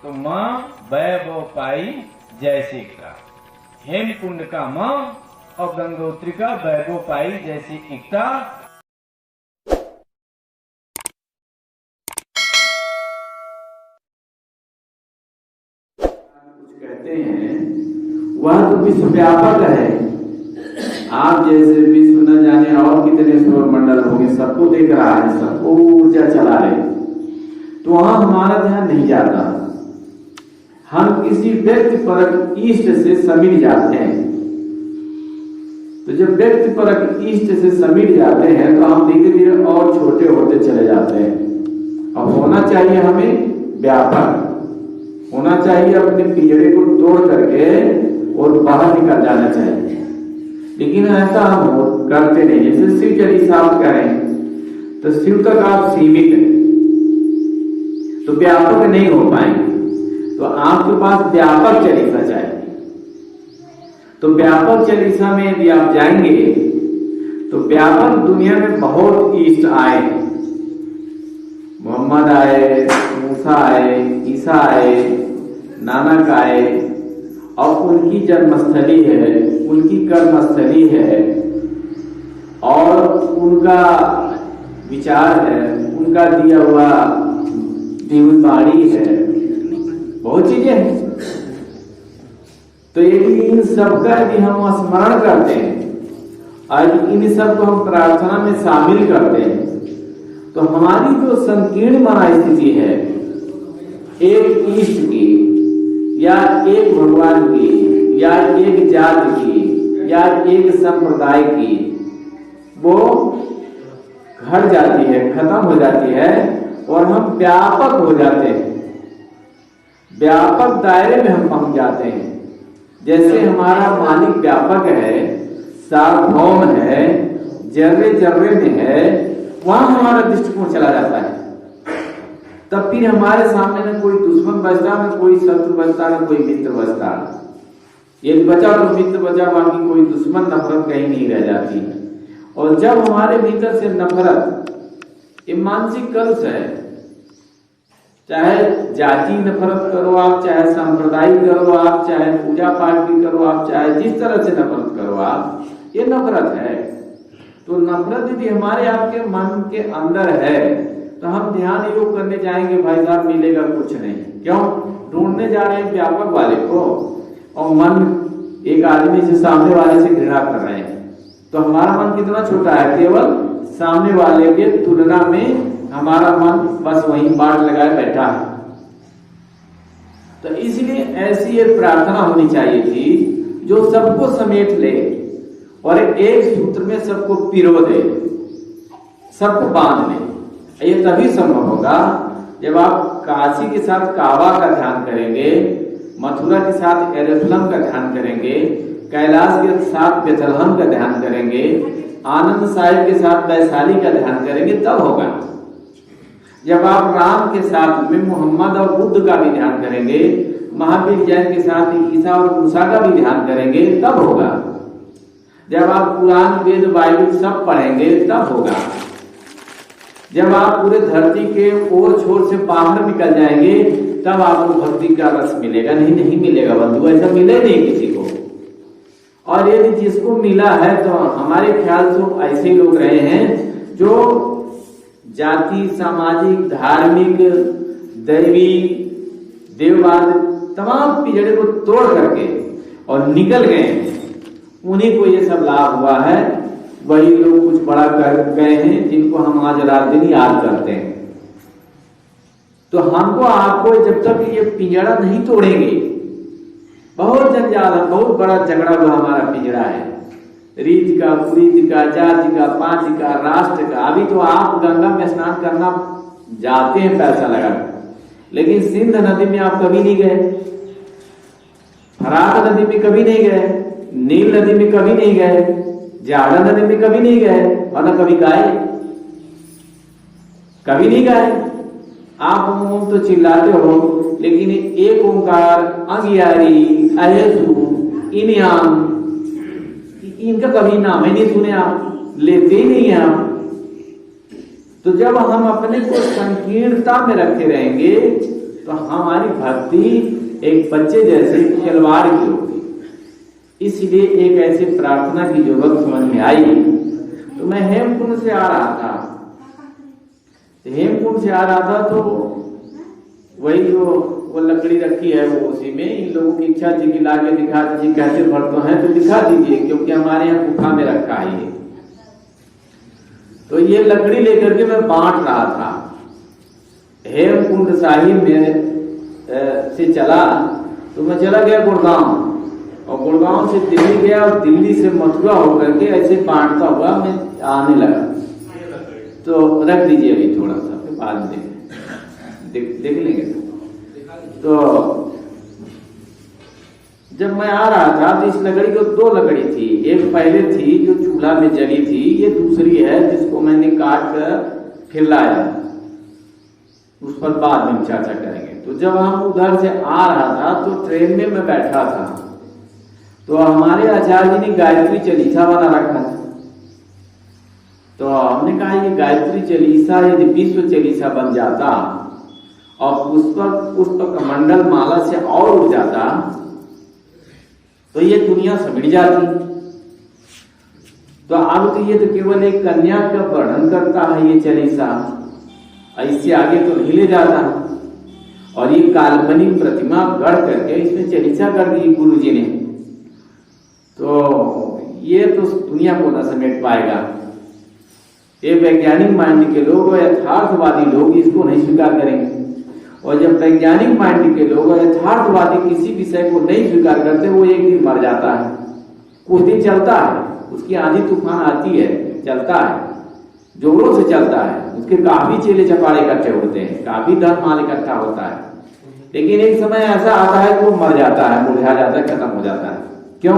तो माँ वैभव पाई जैसे का, हेमकुंड का माँ और गंगोत्री का वैभव पाई जैसे एकता। कुछ कहते हैं वह तो विश्व व्यापक है। आप जैसे विश्व न जाने और कितने सौर मंडल होंगे, सबको देख रहा है, सबको ऊर्जा चला रहे, तो वहां हमारा ध्यान नहीं जाता। हम किसी व्यक्ति परक इष्ट से समिट जाते हैं। तो जब व्यक्ति परक इष्ट से समिट जाते हैं तो हम धीरे धीरे और छोटे होते चले जाते हैं। अब होना चाहिए हमें व्यापक, होना चाहिए अपने पिंजरे को तोड़ करके और बाहर निकल जाना चाहिए, लेकिन ऐसा हम करते नहीं। जैसे शिव चालीसा आप करें तो शिव तक आप सीमित हैं, तो व्यापक नहीं हो पाएंगे। तो आपके पास व्यापक चालीसा चाहिए। तो व्यापक चालीसा में यदि आप जाएंगे तो व्यापक दुनिया में बहुत इष्ट आए, मोहम्मद आए, मूसा आए, ईसा आए, नानक आए, और उनकी जन्मस्थली है, उनकी कर्मस्थली है, और उनका विचार है, उनका दिया हुआ दिव्यवाणी है, बहुत चीजें हैं। तो यदि इन सबका यदि हम स्मरण करते हैं और इन सबको हम प्रार्थना में शामिल करते हैं, तो हमारी जो संकीर्ण मना स्थिति है, एक इष्ट की या एक भगवान की या एक जाति की या एक संप्रदाय की, वो घट जाती है, खत्म हो जाती है, और हम व्यापक हो जाते हैं। व्यापक दायरे में हम पहुंच जाते हैं। जैसे हमारा मालिक व्यापक है, सार्वभौम है, जर्रे जर्रे में है, वहां हमारा दृष्टिकोण चला जाता है। तब फिर हमारे सामने न कोई दुश्मन बचता, न कोई शत्रु बचता, न कोई मित्र बचता। ये बचा तो मित्र बचा, बाकी कोई दुश्मन नफरत कहीं नहीं रह जाती। और जब हमारे भीतर से नफरत, ये मानसिक कलुष है, चाहे जाति नफरत करो आप, चाहे सांप्रदायिक करो आप, चाहे पूजा पाठ भी करो आप, चाहे जिस तरह से नफरत करो आप, ये नफरत है। तो नफरत यदि हमारे आपके मन के अंदर है तो हम ध्यान योग करने जाएंगे, भाई साहब मिलेगा कुछ नहीं। क्यों? ढूंढने जा रहे हैं व्यापक वाले को, और मन एक आदमी से सामने वाले से घृणा कर रहे हैं। तो हमारा मन कितना छोटा है, केवल सामने वाले के तुलना में हमारा मन बस वहीं बाट लगाए बैठा है। तो इसलिए ऐसी एक प्रार्थना होनी चाहिए थी जो सबको समेट ले और एक सूत्र में सबको पिरो दे, सबको बांध ले। ये तभी संभव होगा जब आप काशी के साथ काबा का ध्यान करेंगे, मथुरा के साथ एरुशलेम का ध्यान करेंगे, कैलाश के साथ बेथलहम का ध्यान करेंगे, आनंद साहिब के साथ वैशाली का ध्यान करेंगे, तब होगा। जब आप राम के साथ में मोहम्मद और बुद्ध का भी ध्यान करेंगे, महावीर जैन के साथ ईसा और मूसा का भी ध्यान करेंगे, तब होगा। जब आप कुरान, वेद, बाइबल सब पढ़ेंगे, तब होगा। जब आप पूरे धरती के ओर छोर से बाहर निकल जाएंगे, तब आपको भक्ति का रस मिलेगा। नहीं मिलेगा बंधु, ऐसा मिले नहीं किसी को। और यदि जिसको मिला है तो हमारे ख्याल से ऐसे लोग रहे हैं जो जाति, सामाजिक, धार्मिक, दैवी, देववाद तमाम पिंजरे को तोड़ करके और निकल गए, उन्हीं को ये सब लाभ हुआ है। वही लोग कुछ बड़ा कर गए हैं जिनको हम आज रात दिन याद करते हैं। तो हमको आपको जब तक ये पिंजरा नहीं तोड़ेंगे, बहुत जंजाल है, बहुत बड़ा झगड़ा हुआ हमारा पिंजरा है, रीत का, कुरीत का, जाति का, पांच का, राष्ट्र का। अभी तो आप गंगा में स्नान करना जाते हैं पैसा लगा, लेकिन सिंध नदी में आप कभी नहीं गए, फरात नदी में कभी नहीं गए, नील नदी में कभी नहीं गए, जाड़ा नदी में कभी नहीं गए, और न कभी गाए, कभी नहीं गाए। आप ओम तो चिल्लाते हो, लेकिन एक ओंकार, अगियारी, अहेसु, इनियाम, इनका कभी नाम ही नहीं सुने आप, लेते ही नहीं हैं आप। तो जब हम अपने को संकीर्णता में रखे रहेंगे तो हमारी भक्ति एक बच्चे जैसे खिलवाड़ की होगी। इसलिए एक ऐसी प्रार्थना की जरूरत समझ में आई। तो मैं हेमकुंड से आ रहा था, तो वही जो वो लकड़ी रखी है वो उसी में इन लोगों की इच्छा थी कि लाके दिखा दीजिए, कैसे भक्त हैं तो दिखा दीजिए, क्योंकि हमारे यहाँ गुफा में रखा है ये। तो ये लकड़ी लेकर के मैं बांट रहा था। हेमकुंड साहिब में से चला तो मैं चला गया गुड़गांव, और गुड़गांव से दिल्ली गया, और दिल्ली से मथुरा होकर के ऐसे बांटता हुआ मैं आने लगा। तो रख दीजिए अभी थोड़ा सा, फिर बाद में देख लेंगे। तो जब मैं आ रहा था तो इस लकड़ी को दो लकड़ी थी, एक पहले थी जो चूल्हा में जली थी, ये दूसरी है जिसको मैंने काट कर फिर लाया, उस पर बाद में चर्चा करेंगे। तो जब हम उधर से आ रहा था तो ट्रेन में मैं बैठा था, तो हमारे आचार्य जी ने गायत्री चालीसा बना रखा था। तो हमने कहा ये गायत्री चालीसा यदि विश्व चालीसा बन जाता और पुष्पक मंडल माला से और उड़ जाता तो ये दुनिया समझ जाती। तो अब तो ये तो केवल एक कन्या का वर्णन करता है ये चालीसा, इससे आगे तो नहीं ले जाता। और ये काल्पनिक प्रतिमा गढ़ करके इसमें चालीसा कर दी गुरु जी ने, तो ये तो दुनिया को न समेट पाएगा। ये वैज्ञानिक माइंड के लोग और यथार्थवादी लोग इसको नहीं स्वीकार करेंगे, और जब वैज्ञानिक माइंड के लोग और यथार्थवादी किसी विषय को नहीं स्वीकार करते, वो एक दिन मर जाता है। कुछ दिन चलता है, उसकी आंधी तूफान आती है, चलता है, जोरों से चलता है, उसके काफी चेले चपाड़े इकट्ठे होते हैं, काफी धन माल इकट्ठा होता है, लेकिन एक समय ऐसा आता है कि वो मर जाता है, मुरझा जाता है, खत्म हो जाता है। क्यों?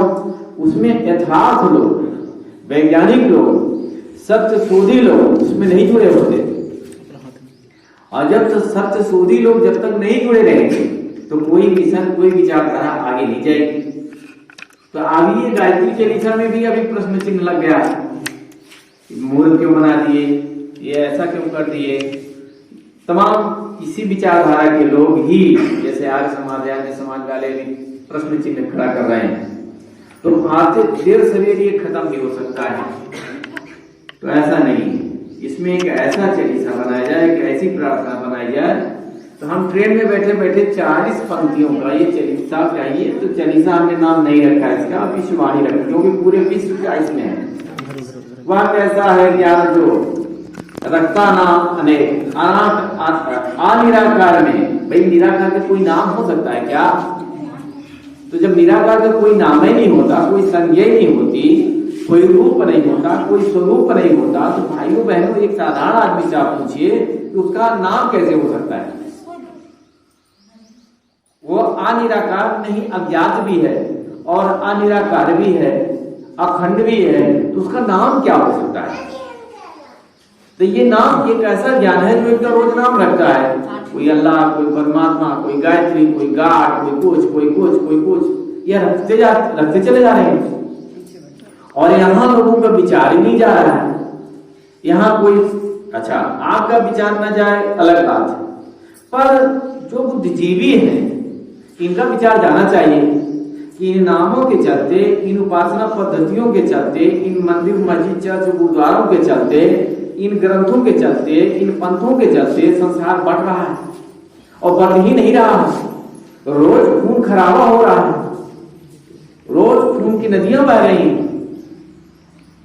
उसमें यथार्थ लोग, वैज्ञानिक लोग, सत्यशोधी लोग उसमें नहीं जुड़े होते। और जब तक सत्यशोधी लोग जब तक नहीं जुड़े रहेंगे तो कोई मिशन, कोई विचारधारा आगे नहीं जाएगी। तो अभी ये गायत्री चालीसा में भी अभी प्रश्न चिन्ह लग गया, मुहूर्त क्यों बना दिए, ये ऐसा क्यों कर दिए। तमाम इसी विचारधारा के लोग ही, जैसे आर्य समाज, अन्य समाज वाले भी प्रश्न चिन्ह खड़ा कर रहे हैं। तो आते देर सवेर ये खत्म भी हो सकता है, तो ऐसा नहीं। इसमें एक ऐसा चालीसा बनाया जाए, एक ऐसी प्रार्थना बनाई जाए। तो हम ट्रेन में बैठे बैठे 40 पंक्तियों का ये चालीसा चाहिए, तो चालीसा हमने नाम नहीं रखा इसका, विश्ववाणी रखा, क्योंकि पूरे विश्व का इसमें है। वह कैसा है ज्ञान जो रखता नाम अनेक, अनिराकार में। भाई निराकार का कोई नाम हो सकता है क्या? तो जब निराकार का कोई नाम ही नहीं होता, कोई संज्ञा नहीं होती, कोई रूप नहीं होता, कोई स्वरूप नहीं होता, तो भाइयों बहनों एक साधारण आदमी से आप पूछिए कि उसका नाम कैसे हो सकता है? वो अनिराकार नहीं, अज्ञात भी है और अनिराकार भी है, अखंड भी है, तो उसका नाम क्या हो सकता है? तो ये नाम एक ऐसा ज्ञान है जो इनका रोज नाम रखता है, कोई अल्लाह, कोई परमात्मा, कोई गायत्री, कोई गाड, कोई कुछ, कोई कुछ, कोई कुछ, ये रखते चले जा रहे हैं। और यहाँ लोगों का विचार ही नहीं जा रहा है। यहाँ कोई, अच्छा आपका विचार न जाए अलग बात है, पर जो बुद्धिजीवी हैं इनका विचार जाना चाहिए कि इन नामों के चलते, इन उपासना पद्धतियों के चलते, इन मंदिर मस्जिद चर्च गुरुद्वारों के चलते, इन ग्रंथों के चलते, इन पंथों के चलते संसार बढ़ रहा है, और बढ़ ही नहीं रहा है। रोज खून खराबा हो रहा है, रोज खून की नदियां बह रही हैं।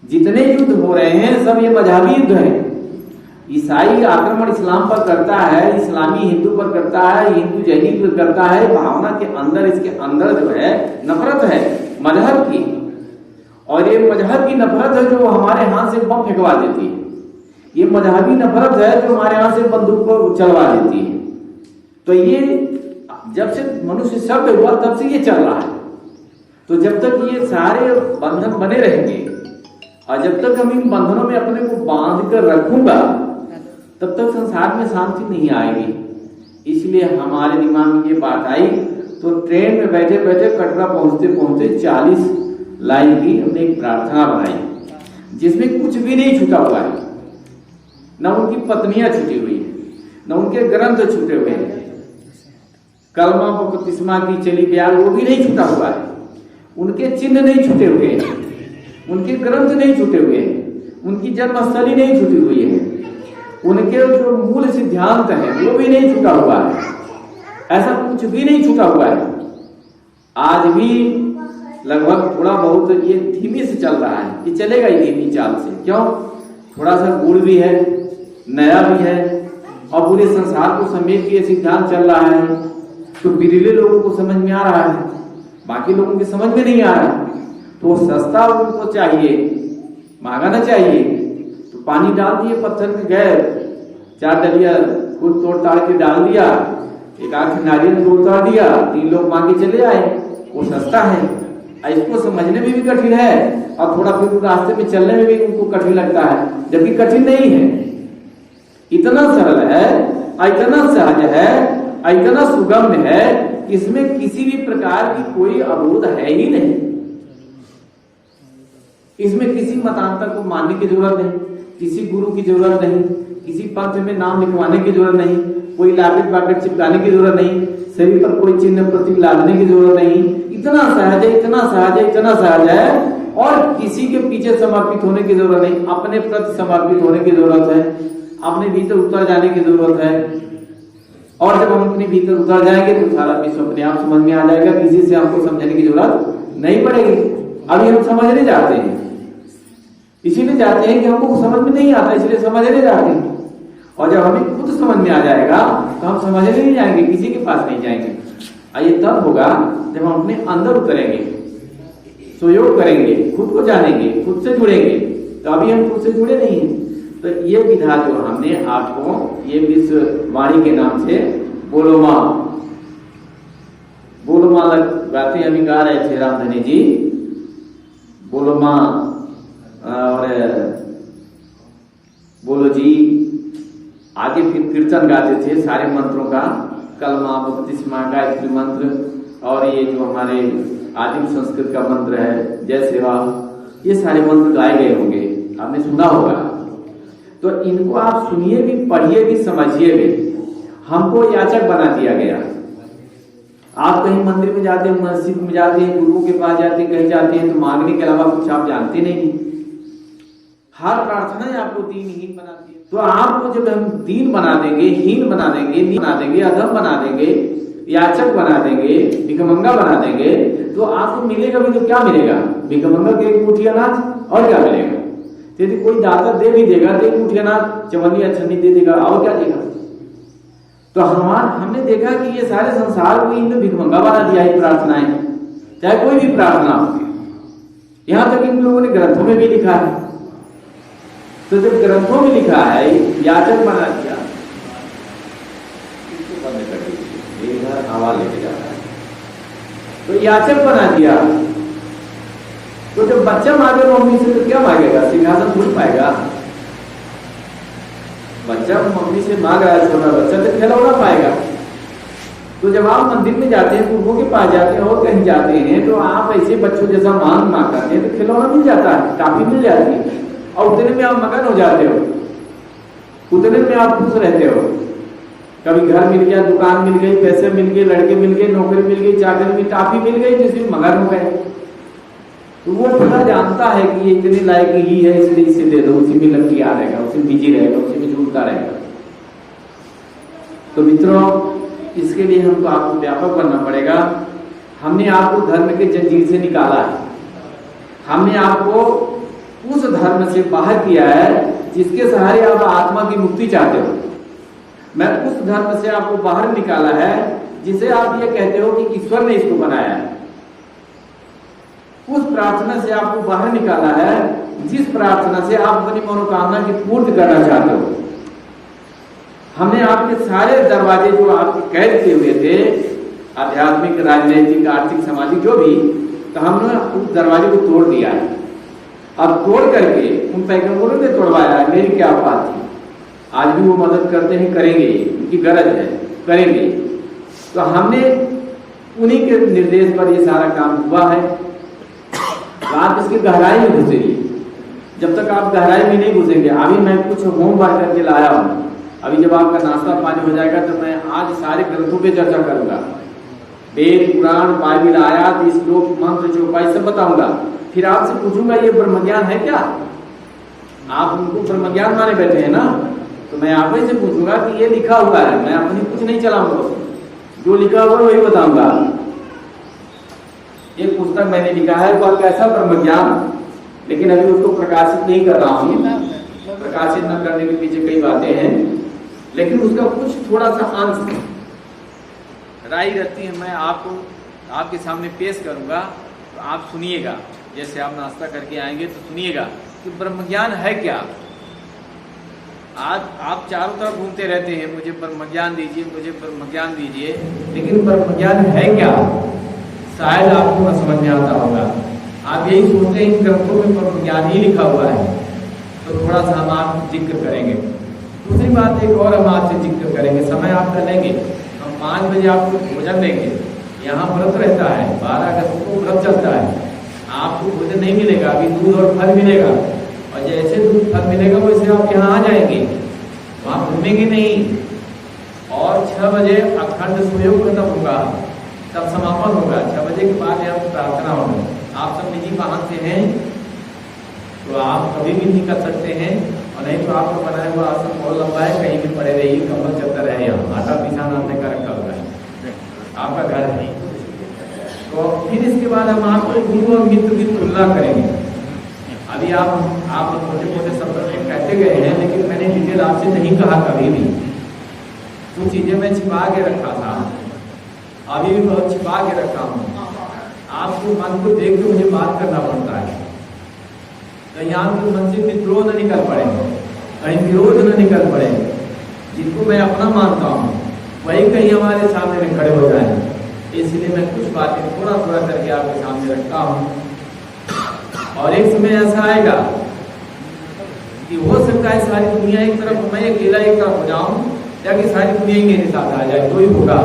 जितने युद्ध हो रहे हैं सब ये मजहबी युद्ध है। ईसाई आक्रमण इस्लाम पर करता है, इस्लामी हिंदू पर करता है, हिंदू जैनी पर करता है। भावना के अंदर, इसके अंदर जो है नफरत है मजहब की, और ये मजहब की नफरत है जो हमारे हाथ से बम फेंकवा देती है। ये मजहबी नफरत है जो हमारे हाथ से बंदूक को चलवा देती है। तो ये जब से मनुष्य शब्द हुआ तब से ये चल रहा है। तो जब तक ये सारे बंधन बने रहेंगे और जब तक हम इन बंधनों में अपने को बांध कर रखूंगा तब तक संसार में शांति नहीं आएगी। इसलिए हमारे दिमाग में ये बात आई, तो ट्रेन में बैठे बैठे कटरा पहुंचते पहुंचते 40 लाइन की हमने एक प्रार्थना बनाई जिसमें कुछ भी नहीं छूटा हुआ है। न उनकी पत्नियां छूटी हुई है, न उनके ग्रंथ छूटे हुए हैं, कलमा बपतिस्मा की चली बयान वो भी नहीं छूटा हुआ है, उनके चिन्ह नहीं छूटे हुए हैं, उनके ग्रंथ नहीं छूटे हुए हैं, उनकी जन्मस्थली नहीं छूटी हुई है, उनके जो मूल सिद्धांत है वो भी नहीं छूटा हुआ है, ऐसा कुछ भी नहीं छूटा हुआ है। आज भी लगभग थोड़ा बहुत ये धीमे से चल रहा है, ये चलेगा ही धीमी चाल से। क्यों? थोड़ा सा गुड़ भी है, नया भी है, और पूरे संसार को समेट के सिद्धांत चल रहा है, तो बिरले लोगों को समझ में आ रहा है, बाकी लोगों की समझ में नहीं आ रहा है। तो सस्ता उनको चाहिए, महंगा ना चाहिए, तो पानी डाल दिए पत्थर में, गए 4 डलिया खुद तोड़ ताड़ के डाल दिया, एक आंख नारियल तोड़ ताड़ दिया, 3 लोग मांगे चले आए, वो सस्ता है। इसको समझने में भी कठिन है, और थोड़ा फिर रास्ते में चलने में भी उनको कठिन लगता है, जबकि कठिन नहीं है, इतना सरल है, इतना सहज है, इतना सुगम्य है, इसमें किसी भी प्रकार की कोई अवरोध है ही नहीं। इसमें किसी मतांतर को मानने की जरूरत नहीं, किसी गुरु की जरूरत नहीं, किसी पंथ में नाम लिखवाने की जरूरत नहीं, कोई लाकेट बाकेट चिपकाने की जरूरत नहीं, शरीर पर कोई चिन्ह प्रतीक लादने की जरूरत नहीं। इतना सहज है, इतना सहज है, इतना सहज है, और किसी के पीछे समर्पित होने की जरूरत नहीं, अपने प्रति समर्पित होने की जरूरत है, अपने भीतर उतर जाने की जरूरत है। और जब हम अपने भीतर उतर जाएंगे तो सारा विश्व अपने आप समझ में आ जाएगा, किसी से हमको समझने की जरूरत नहीं पड़ेगी। अभी हम समझने जाते हैं, इसीलिए जाते हैं कि हमको समझ में नहीं आता, इसलिए समझने जाते हैं, और जब हमें खुद समझ में आ जाएगा तो हम समझने नहीं जाएंगे, किसी के पास नहीं जाएंगे। ये तब होगा जब हम अपने अंदर उतरेंगे, सहयोग करेंगे, खुद को जानेंगे, खुद से जुड़ेंगे। तो अभी हम खुद से जुड़े नहीं हैं। तो ये विधा जो हमने आपको ये विश्व वाणी के नाम से बोलो माँ गाते अभी गा रहे थे रामधनी जी, बोलो माँ और बोलो जी, आगे फिर कीर्तन गाते थे सारे मंत्रों का, कलमा बपतिस्मा गायत्री मंत्र, और ये जो हमारे आदिम संस्कृत का मंत्र है जय सेवा, ये सारे मंत्र गाए गए होंगे, आपने सुना होगा। तो इनको आप सुनिए भी, पढ़िए भी, समझिए भी। हमको याचक बना दिया गया। आप कहीं मंदिर में जाते हैं, मस्जिद में जाते हैं, गुरुओं के पास जाते हैं, कहीं जाते हैं, तो मांगने के अलावा कुछ आप जानते नहीं। हर प्रार्थना ही आपको दीनहीन बनाती है। तो आपको जब हम दीन बना देंगे, हीन बना देंगे, अधम बना देंगे, याचक बना देंगे, भिखमंगा बना देंगे, तो आपको मिलेगा भी तो क्या मिलेगा? भिखमंगा के एक मुट्ठी अनाज, और क्या मिलेगा? यदि कोई दाता दे भी देगा तो एक मुट्ठी अनाज, चवन्नी अछन्नी दे देगा, और क्या देगा? तो हमने देखा कि ये सारे संसार को इनने भिखमंगा बना दिया है प्रार्थनाएं, चाहे कोई भी प्रार्थना हो। यहां तक इन लोगों ने ग्रंथों में भी लिखा है। तो जब ग्रंथों में लिखा है याचक बना दिया, इसको बंद कर दीजिए, इधर हवा लेके जा रहा है, तो याचक बना दिया। तो जब बच्चा मांगे मम्मी से तो क्या मांगेगा? सिंहासन भूल पाएगा? बच्चा मम्मी से मांग रहा है, छोटा बच्चा, तो खिलौना पाएगा। तो जब आप मंदिर में जाते हैं, गुरुओं के पास जाते हैं और कहीं जाते हैं, तो आप ऐसे बच्चों जैसा मांग करते हैं तो खिलौना मिल जाता है, काफी मिल जाती है, और उतने में आप मगन हो जाते हो, उतने में आप खुश रहते हो। कभी घर मिल गया, दुकान मिल गई, पैसे मिल गए, लड़के मिल गए, नौकरी मिल गई, चाकरी मिल, टाफी मिल गई, जिसमें मगन हो गए। तो वो पूरा जानता है कि ये इतने लायक ही है, इसलिए इसे दे दो, उसी में लग रहेगा, उसी में बिजी रहेगा, उसी में जुड़ता रहेगा। तो मित्रों, इसके लिए हमको आपको व्यापक बनना पड़ेगा। हमने आपको धर्म के जंजीर से निकाला है, हमने आपको उस धर्म से बाहर किया है जिसके सहारे आप आत्मा की मुक्ति चाहते हो। मैं उस धर्म से आपको बाहर निकाला है जिसे आप ये कहते हो कि ईश्वर ने इसको बनाया है। उस प्रार्थना से आपको बाहर निकाला है जिस प्रार्थना से आप अपनी मनोकामना की पूर्ति करना चाहते हो। हमने आपके सारे दरवाजे जो आपके कैद किए हुए थे, आध्यात्मिक, राजनीतिक, आर्थिक, सामाजिक, जो भी, तो हमने उस दरवाजे को तोड़ दिया है। अब तोड़ करके उन पैगंबरों ने तोड़वाया है, मेरी क्या बात थी। आज भी वो मदद करते हैं, करेंगे, उनकी गरज है, करेंगे। तो हमने उन्हीं के निर्देश पर ये सारा काम हुआ है। तो आप इसकी गहराई में घुसेंगे। जब तक आप गहराई में नहीं घुसेंगे, अभी मैं कुछ होमवर्क करके लाया हूँ, अभी जब आपका नाश्ता पानी हो जाएगा तो मैं आज सारे ग्रंथों पे चर्चा करूंगा। वेद पुराण बाइबल आयात श्लोक मंत्र चौपाई सब बताऊंगा। फिर आपसे पूछूंगा ये ब्रह्म ज्ञान है क्या? आप उनको ब्रह्म ज्ञान माने बैठे हैं ना, तो मैं आप ही से पूछूंगा कि ये लिखा हुआ है, मैं अपनी कुछ नहीं चलाऊंगा, जो लिखा हुआ है वही बताऊंगा। एक पुस्तक मैंने लिखा है वह कैसा ब्रह्म ज्ञान, लेकिन अभी उसको प्रकाशित नहीं कर रहा हूँ। प्रकाशित न करने के पीछे कई बातें हैं, लेकिन उसका कुछ थोड़ा सा अंश राय रहती है, मैं आपको आपके सामने पेश करूंगा, तो आप सुनिएगा। जैसे आप नाश्ता करके आएंगे तो सुनिएगा कि ब्रह्म ज्ञान है क्या। आज आप चारों तरफ घूमते रहते हैं, मुझे ब्रह्म ज्ञान दीजिए, मुझे ब्रह्म ज्ञान दीजिए, लेकिन ब्रह्म ज्ञान है क्या शायद आपको न समझ में आता होगा। आप यही सोचते हैं इन ग्रंथों में ब्रह्म ज्ञान ही लिखा हुआ है, तो थोड़ा सा हम आप जिक्र करेंगे। दूसरी बात एक और हम आपसे जिक्र करेंगे, समय आपका लेंगे, हम 5 बजे आपको भोजन देंगे। यहाँ व्रत रहता है, 12 अगस्त को व्रत चलता है, आपको भोजन नहीं मिलेगा, अभी दूध और फल मिलेगा, और जैसे दूध फल मिलेगा वैसे आप यहाँ आ जाएंगे, वहाँ घूमेंगे नहीं। और 6 बजे अखंड सुयोग खत्म होगा, तब समापन होगा। 6 बजे के बाद यहाँ प्रार्थना होगी। आप सब निजी वाहन से हैं तो आप कभी भी नहीं कर सकते हैं, और नहीं तो आपको बनाया हुआ आसन बहुत लंबा है, कहीं भी पड़े रहिए, कंबल चलता रहे, यहाँ आटा पिसान आपने का रखा हुआ है, आपका घर है। तो फिर इसके बाद हम आपको गुरु और मित्र की तुलना करेंगे। अभी आप छोटे छोटे शब्द कहते गए हैं, लेकिन मैंने डिटेल आपसे नहीं कहा कभी भी। कुछ चीजें मैं छिपा के रखा था, अभी भी बहुत छिपा के रखा हूँ। आपको मन को देख के मुझे बात करना पड़ता है, कहीं आपके मन से विद्रोह न निकल पड़े, कहीं विरोध न निकल पड़े। जिनको मैं अपना मानता हूँ वही कहीं हमारे सामने में खड़े हो जाए, इसलिए मैं कुछ बातें थोड़ा थोड़ा करके आपके सामने रखता हूँ। और एक समय ऐसा आएगा कि हो सकता है सारी दुनिया एक तरफ, मैं अकेला एक तरफ हो जाऊं, या कि सारी दुनिया ही मेरे साथ आ जाए, तो ही होगा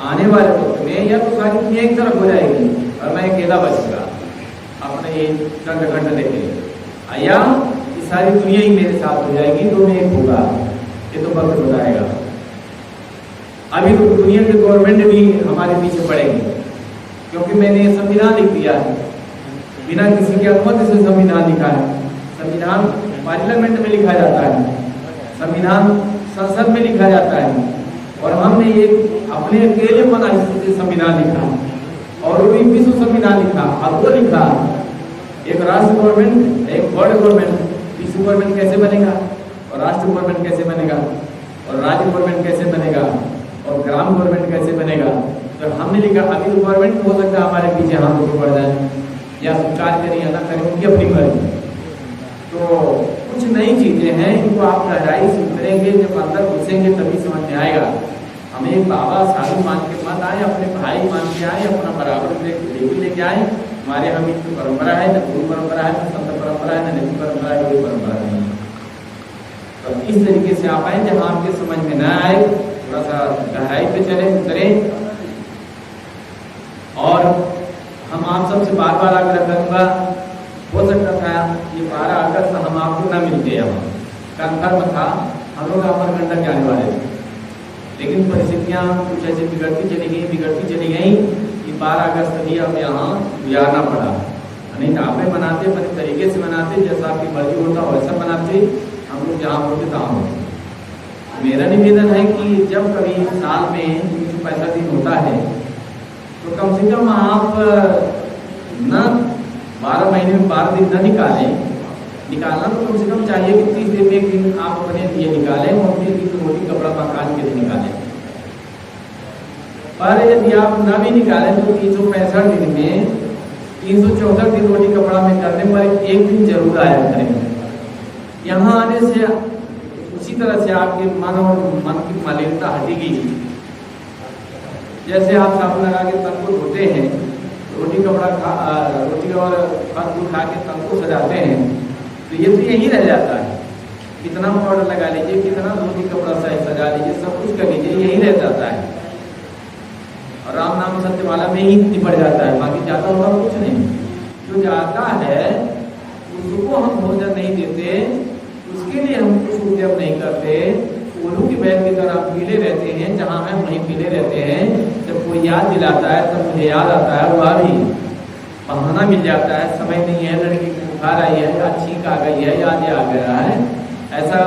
आने वाले वक्त में। या तो सारी दुनिया एक तरफ हो जाएगी और मैं अकेला बचूंगा अपने ये खंड लेके, या कि सारी दुनिया ही मेरे साथ हो जाएगी, तो मैं एक होगा। ये तो वक्त बताएगा। अभी तो दुनिया के गवर्नमेंट भी हमारे पीछे पड़ेगी, क्योंकि मैंने संविधान लिख दिया है, बिना किसी के अनुमति से संविधान लिखा है। संविधान पार्लियामेंट में लिखा जाता है, संविधान संसद में लिखा जाता है, और हमने ये अपने अकेले मन से संविधान लिखा, और वो भी विश्व संविधान लिखा। अब वो लिखा एक राष्ट्र गवर्नमेंट, एक वर्ल्ड गवर्नमेंट। विश्व गवर्नमेंट कैसे बनेगा, और राष्ट्र गवर्नमेंट कैसे बनेगा, और राज्य गवर्नमेंट कैसे बनेगा, और ग्राम गवर्नमेंट कैसे बनेगा। तो हमने लिखा अभी तो गवर्नमेंट हो सकता है हमारे पीछे हाथ ऊपर पड़ जाए, या स्वीकार करें या ना करें, उनकी अपनी मर्जी। तो कुछ नई चीजें हैं, इनको आप गहराई से उतरेंगे, जब अंदर घुसेंगे तभी समझ में आएगा। हमें एक बाबा साधु मान के मत आए, अपने भाई मान के आए, अपना बराबर लेके आए। हमारे हम इसकी परंपरा है, न गुरु परंपरा है, न संत परंपरा है, न नीति परंपरा है, कोई परंपरा नहीं। तो इस तरीके से आप आए, जहाँ आपके समझ में न आए थोड़ा सा गहराई पे चले उतरे। और हम आप सबसे बार बार आग्रह करूंगा, हो सकता था ये 12 अगस्त हम आपको न मिलते, यहाँ कन्फर्म था, हम लोग अमरकंटक जाने वाले थे, लेकिन परिस्थितियाँ कुछ ऐसे बिगड़ती चली गई कि 12 अगस्त भी अब यहाँ गुजारना पड़ा। नहीं तो आपने मनाते अपने तरीके से मनाते, जैसा आपकी मर्जी होता वैसा मनाते, हम लोग जहाँ होते तहाँ होते। मेरा निवेदन है कि जब कभी साल में 365 दिन होता है, तो कम से कम आप न 12 महीने में 12 दिन न निकालना तो कम से कम चाहिए कि 30 दिन में एक दिन आप अपने लिए निकालें, और अपने लिए रोटी कपड़ा मकान के लिए निकालें। पर यदि आप न भी निकालें तो 365 दिन में 364 दिन रोटी कपड़ा में करने पर एक दिन जरूर आया करें। यहाँ आने से उसी तरह से आपके मन की मलिनता हटेगी। जैसे आप साबुन लगा के तन को धोते हैं, रोटी और फल फूल खा के तन को सजाते हैं, तो ये तो यही रह जाता है। कितना पाउडर लगा लीजिए, कितना रोटी कपड़ा सजा लीजिए, सब कुछ कर लीजिए, यही रह जाता है, और राम नाम सत्यमाला में ही निपट जाता है, बाकी जाता होगा कुछ नहीं। जो जाता है उसको हम भोजन नहीं देते, उसके लिए हम कुछ उद्यम नहीं करते, कोल्हू की बैल की तरह पीले रहते हैं, जहाँ है वहीं पीले रहते हैं। जब कोई याद दिलाता है तब मुझे याद आता है, वह भी बहाना मिल जाता है, समय नहीं है, लड़की की बुखार आई है या छींक आ गई है या आ गया है, ऐसा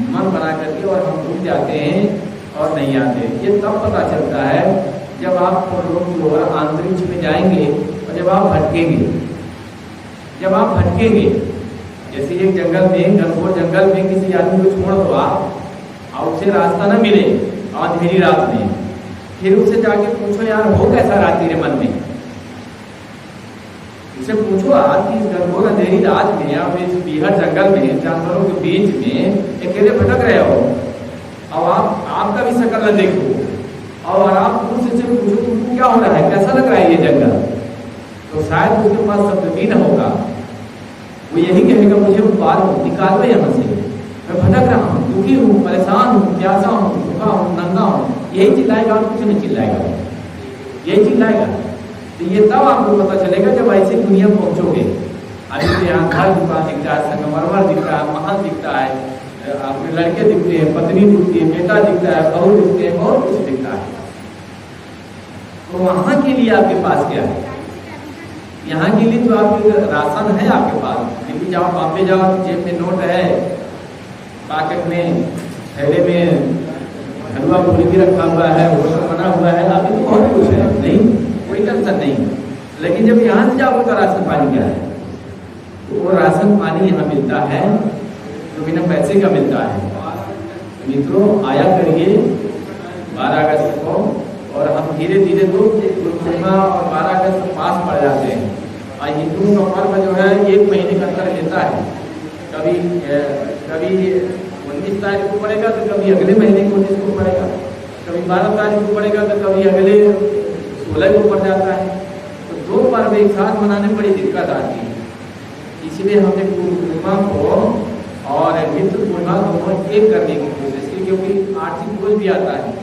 मन बना करके और हम रुक जाते हैं और नहीं आते। ये तब पता चलता है जब आप अंतरिक्ष में जाएंगे और जब आप भटकेंगे, जब आप भटकेंगे, जैसे एक जंगल में, घनघोर जंगल में किसी आदमी को छोड़ दो आप और उसे रास्ता न मिले अंधेरी रात में, फिर उससे जाके पूछो यार हो कैसा रात तेरे मन में, उसे पूछो आज की इस घनघोर अंधेरी रात में आप इस बीहड़ जंगल में जानवरों के बीच में अकेले भटक रहे हो और आपका भी शकल न देखो और आप उससे पूछो तुमको क्या हो रहा है, कैसा लग रहा है ये जंगल, तो शायद उसके पास शब्द भी न होगा, वो यही कहेगा मुझे बाहर निकाल दो यहाँ से, मैं भटक रहा हूँ, दुखी हूँ, परेशान हूँ, प्यासा हूँ, भूखा हूँ, नंगा हूँ, यही चिल्लाएगा और कुछ नहीं चिल्लाएगा, यही चिल्लाएगा। तो ये तब आपको पता चलेगा जब ऐसी दुनिया पहुंचोगे। अभी तो यहाँ घर दुकान दिखता है, संगमरमर दिखता है, महल दिखता है, आपके लड़के दिखते हैं, पत्नी दिखती है, बेटा दिखता है, बहू दिखते हैं, बहुत कुछ दिखता है। तो वहां के लिए आपके पास क्या है? यहाँ के लिए तो आपके राशन है आपके पास, लेकिन जब आप बॉम्बे जाओ जेब में नोट है, पॉकेट में थैले में हलवा पूरी भी रखा हुआ है, होटल बना हुआ है, अभी तो बहुत कुछ है, नहीं कोई टेंशन नहीं। लेकिन जब यहाँ से जाओ तो राशन पानी क्या है, तो वो राशन पानी यहाँ मिलता है जो बिना पैसे का मिलता है। मित्रों आया करिए 12 अगस्त को, और हम धीरे धीरे तो पूर्णिमा और 12 अगस्त पास पड़ जाते हैं। और हिंदुओं का पर्व जो है 1 महीने का अंतर लेता है, कभी 19 तारीख को पड़ेगा तो कभी अगले महीने 19 को पड़ेगा, कभी 12 तारीख को पड़ेगा तो कभी अगले 16 को पड़ जाता है। तो 2 पर्व एक साथ मनाने में बड़ी दिक्कत आती है, इसलिए हमने पूर्णिमा को और मित्र पूर्णिमा को एक करने की कोशिश की, क्योंकि आर्थिक बोझ भी आता है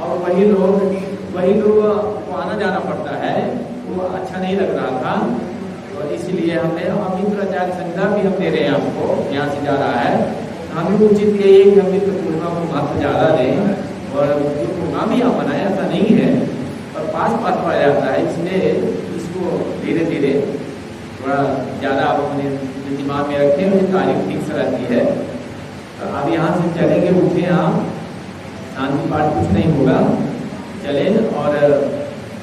और वही लोग को आना जाना पड़ता है, वो अच्छा नहीं लग रहा था। तो इसलिए हमने मित्राचार्य संहिता भी हम दे रहे हैं आपको, यहाँ से जा रहा है, हमें उचित यही है कि हम मित्र पूर्णिमा को महत्व ज़्यादा दें, और पूर्णिमा भी हम बनाए ऐसा नहीं है, और पास पड़ जाता है, इसलिए इसको धीरे धीरे थोड़ा ज़्यादा आप अपने दिमाग में रखें, मुझे तारीख फिक्स रहती है। तो अब यहाँ से चलेंगे, उठे आप, शांति पाठ कुछ नहीं होगा, चलें और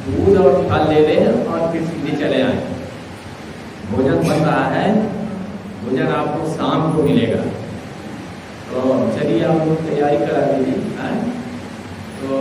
दूध और फल ले लें और फिर सीधे चले आए। भोजन बन रहा है, भोजन आपको शाम को मिलेगा, तो चलिए आप लोग तैयारी करा दीजिए। तो